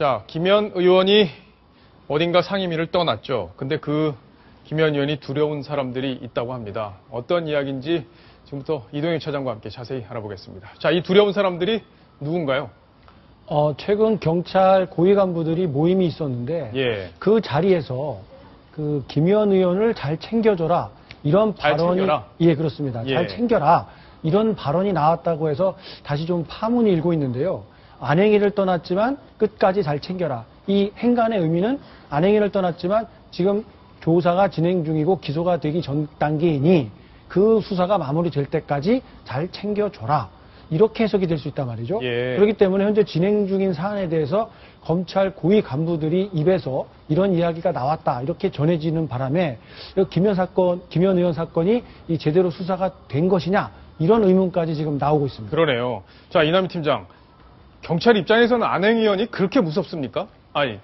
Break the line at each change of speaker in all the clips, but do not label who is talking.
자, 김현 의원이 어딘가 상임위를 떠났죠. 근데 그 김현 의원이 두려운 사람들이 있다고 합니다. 어떤 이야기인지 지금부터 이동영 차장과 함께 자세히 알아보겠습니다. 자, 이 두려운 사람들이 누군가요?
최근 경찰 고위 간부들이 모임이 있었는데
예.
그 자리에서 그 김현 의원을 잘 챙겨줘라 이런
잘
발언이
챙겨라?
예 그렇습니다.
예.
잘 챙겨라 이런 발언이 나왔다고 해서 다시 좀 파문이 일고 있는데요. 안행위를 떠났지만 끝까지 잘 챙겨라. 이 행간의 의미는 안행위를 떠났지만 지금 조사가 진행 중이고 기소가 되기 전 단계이니 그 수사가 마무리될 때까지 잘 챙겨줘라. 이렇게 해석이 될 수 있단 말이죠.
예.
그렇기 때문에 현재 진행 중인 사안에 대해서 검찰 고위 간부들이 입에서 이런 이야기가 나왔다. 이렇게 전해지는 바람에 김현 의원 사건이 이 제대로 수사가 된 것이냐. 이런 의문까지 지금 나오고 있습니다.
그러네요. 자, 이남희 팀장. 경찰 입장에서는 안행위원이 그렇게 무섭습니까? 아니,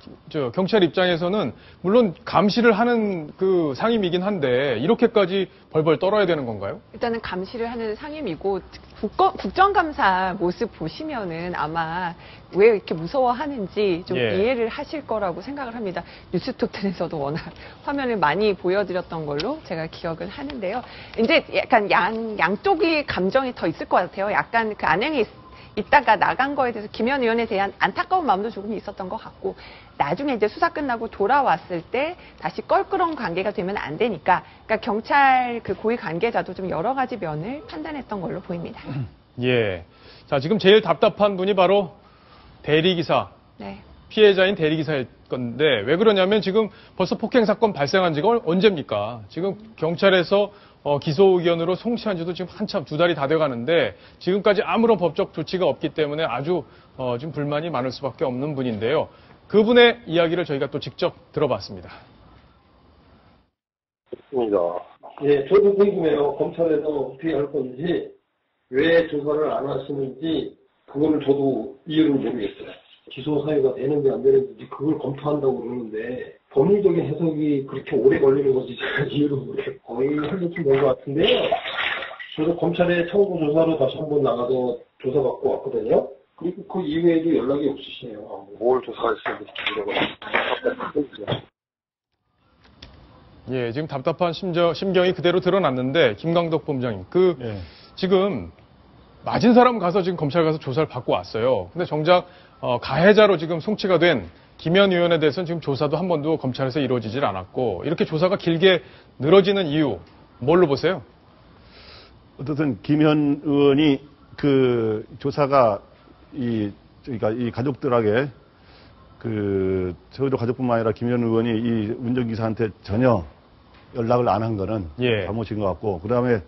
경찰 입장에서는 물론 감시를 하는 그 상임이긴 한데 이렇게까지 벌벌 떨어야 되는 건가요?
일단은 감시를 하는 상임이고 국정감사 모습 보시면은 아마 왜 이렇게 무서워하는지 좀
예.
이해를 하실 거라고 생각을 합니다. 뉴스톱10에서도 워낙 화면을 많이 보여드렸던 걸로 제가 기억을 하는데요. 이제 약간 양쪽의 감정이 더 있을 것 같아요. 약간 그 안행이 있다가 나간 거에 대해서 김현 의원에 대한 안타까운 마음도 조금 있었던 것 같고 나중에 이제 수사 끝나고 돌아왔을 때 다시 껄끄러운 관계가 되면 안 되니까 그러니까 경찰 그 고위 관계자도 좀 여러 가지 면을 판단했던 걸로 보입니다.
예. 자, 지금 제일 답답한 분이 바로 대리기사.
네.
피해자인 대리기사일 건데 왜 그러냐면 지금 벌써 폭행 사건 발생한 지가 언제입니까? 지금 경찰에서 기소 의견으로 송치한 지도 지금 한참 2달이 다 돼가는데 지금까지 아무런 법적 조치가 없기 때문에 아주 좀 불만이 많을 수밖에 없는 분인데요. 그분의 이야기를 저희가 또 직접 들어봤습니다.
좋습니다. 예, 저도 궁금해요. 검찰에서 어떻게 할 건지, 왜 조사를 안 하시는지, 그거는 저도 이유를 모르겠어요. 기소 사유가 되는지 안 되는지 그걸 검토한다고 그러는데, 법률적인 해석이 그렇게 오래 걸리는 건지 제가 이유를 모르겠어요. 거의 한 번쯤 된 것 같은데요. 저도 검찰에 청구 조사로 다시 한번 나가서 조사 받고 왔거든요. 그리고 그 이후에도 연락이 없으시네요. 뭘 조사하시는지 모르겠어요.
예, 지금 답답한 심경이 그대로 드러났는데 김광덕 본부장님, 지금 맞은 사람 가서 지금 검찰 가서 조사를 받고 왔어요. 근데 정작 가해자로 지금 송치가 된 김현 의원에 대해서는 지금 조사도 한 번도 검찰에서 이루어지질 않았고 이렇게 조사가 길게 늘어지는 이유 뭘로 보세요?
어쨌든 김현 의원이 그 조사가 그러니까 이 가족들에게 저희도 가족뿐만 아니라 김현 의원이 이 운전기사한테 전혀 연락을 안 한 거는 잘못인 것 같고, 그 다음에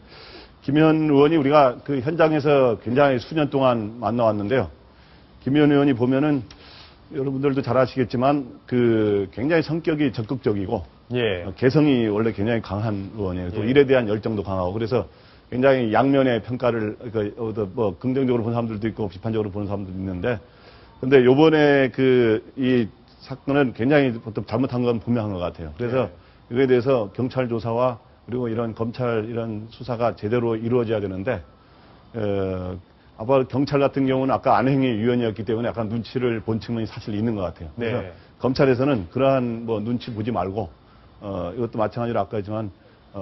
김현 의원이 우리가 그 현장에서 굉장히 수년 동안 만나왔는데요. 김현 의원이 보면은 여러분들도 잘 아시겠지만 굉장히 성격이 적극적이고 개성이 원래 굉장히 강한 의원이에요. 또 일에 대한 열정도 강하고 그래서 굉장히 양면의 평가를 뭐 긍정적으로 본 사람들도 있고 비판적으로 보는 사람들도 있는데, 근데 요번에 이 사건은 굉장히 잘못한 건 분명한 것 같아요. 그래서 이거에 대해서 경찰 조사와 그리고 이런 검찰 이런 수사가 제대로 이루어져야 되는데, 아마 경찰 같은 경우는 아까 안행위 위원이었기 때문에 약간 눈치를 본 측면이 사실 있는 것 같아요. 그래서 검찰에서는 그러한 뭐 눈치 보지 말고, 이것도 마찬가지로 아까 했지만,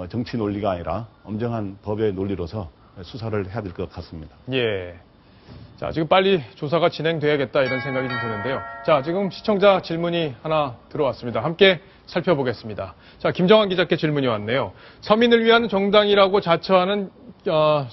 정치 논리가 아니라 엄정한 법의 논리로서 수사를 해야 될 것 같습니다.
예. 자, 지금 빨리 조사가 진행돼야겠다 이런 생각이 좀 드는데요. 자, 지금 시청자 질문이 하나 들어왔습니다. 함께 살펴보겠습니다. 자, 김정환 기자께 질문이 왔네요. 서민을 위한 정당이라고 자처하는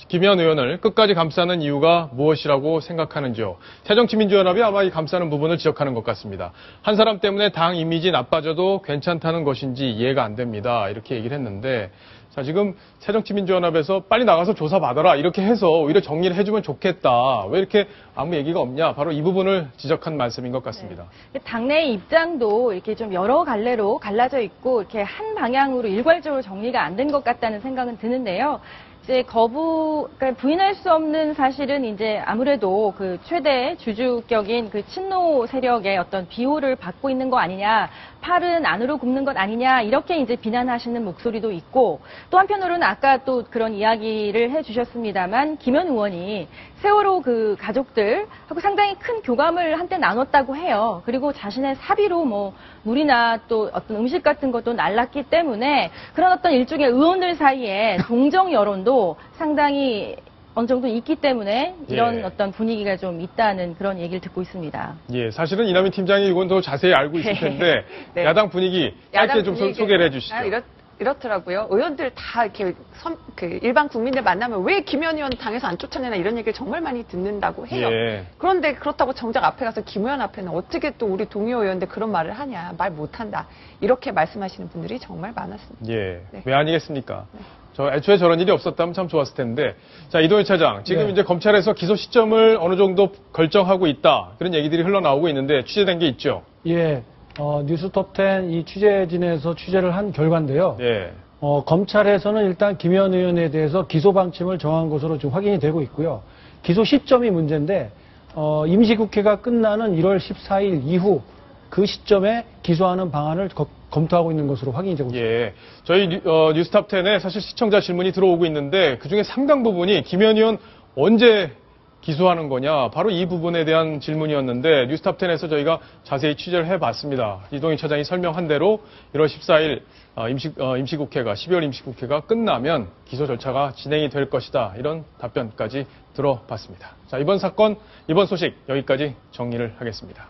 김현 의원을 끝까지 감싸는 이유가 무엇이라고 생각하는지요? 새정치민주연합이 아마 이 감싸는 부분을 지적하는 것 같습니다. 한 사람 때문에 당 이미지 나빠져도 괜찮다는 것인지 이해가 안 됩니다. 이렇게 얘기를 했는데, 자, 지금 새정치민주연합에서 빨리 나가서 조사받아라 이렇게 해서 오히려 정리를 해주면 좋겠다. 왜 이렇게 아무 얘기가 없냐. 바로 이 부분을 지적한 말씀인 것 같습니다.
네. 당내의 입장도 이렇게 좀 여러 갈래로 갈라져 있고 이렇게 한 방향으로 일괄적으로 정리가 안 된 것 같다는 생각은 드는데요. 이제 그러니까 부인할 수 없는 사실은 이제 아무래도 그 최대 주주격인 그 친노 세력의 어떤 비호를 받고 있는 거 아니냐, 팔은 안으로 굽는 것 아니냐, 이렇게 이제 비난하시는 목소리도 있고, 또 한편으로는 아까 또 그런 이야기를 해주셨습니다만, 김현 의원이 세월호 그 가족들하고 상당히 큰 교감을 한때 나눴다고 해요. 그리고 자신의 사비로 뭐 물이나 또 어떤 음식 같은 것도 날랐기 때문에 그런 어떤 일종의 의원들 사이에 동정 여론도 상당히 어느 정도 있기 때문에 이런 어떤 분위기가 좀 있다는 그런 얘기를 듣고 있습니다.
예, 사실은 이남희 팀장이 이건 더 자세히 알고 있을 텐데
네.
야당 분위기 짧게 좀 소개를 해주시죠.
이렇더라고요. 의원들 다 이렇게 일반 국민들 만나면 왜 김현 의원 당에서 안 쫓아내나 이런 얘기를 정말 많이 듣는다고 해요.
예.
그런데 그렇다고 정작 앞에 가서 김 의원 앞에는 어떻게 또 우리 동료 의원들 그런 말을 하냐, 말 못한다, 이렇게 말씀하시는 분들이 정말 많았습니다.
예,
네.
왜 아니겠습니까? 애초에 저런 일이 없었다면 참 좋았을 텐데. 자, 이동희 차장, 지금
네.
이제 검찰에서 기소 시점을 어느 정도 결정하고 있다, 그런 얘기들이 흘러나오고 있는데 취재된 게 있죠?
예, 뉴스톱10 이 취재진에서 취재를 한 결과인데요.
예.
검찰에서는 일단 김현 의원에 대해서 기소 방침을 정한 것으로 지금 확인이 되고 있고요. 기소 시점이 문제인데, 임시국회가 끝나는 1월 14일 이후 그 시점에 기소하는 방안을 검토하고 있는 것으로 확인이 되고 있습니다.
예. 저희 뉴스탑10에 사실 시청자 질문이 들어오고 있는데 그중에 상당 부분이 김현 의원 언제 기소하는 거냐, 바로 이 부분에 대한 질문이었는데 뉴스탑10에서 저희가 자세히 취재를 해봤습니다. 이동희 차장이 설명한 대로 1월 14일 임시국회가 12월 임시국회가 끝나면 기소 절차가 진행이 될 것이다, 이런 답변까지 들어봤습니다. 자, 이번 사건, 이번 소식 여기까지 정리를 하겠습니다.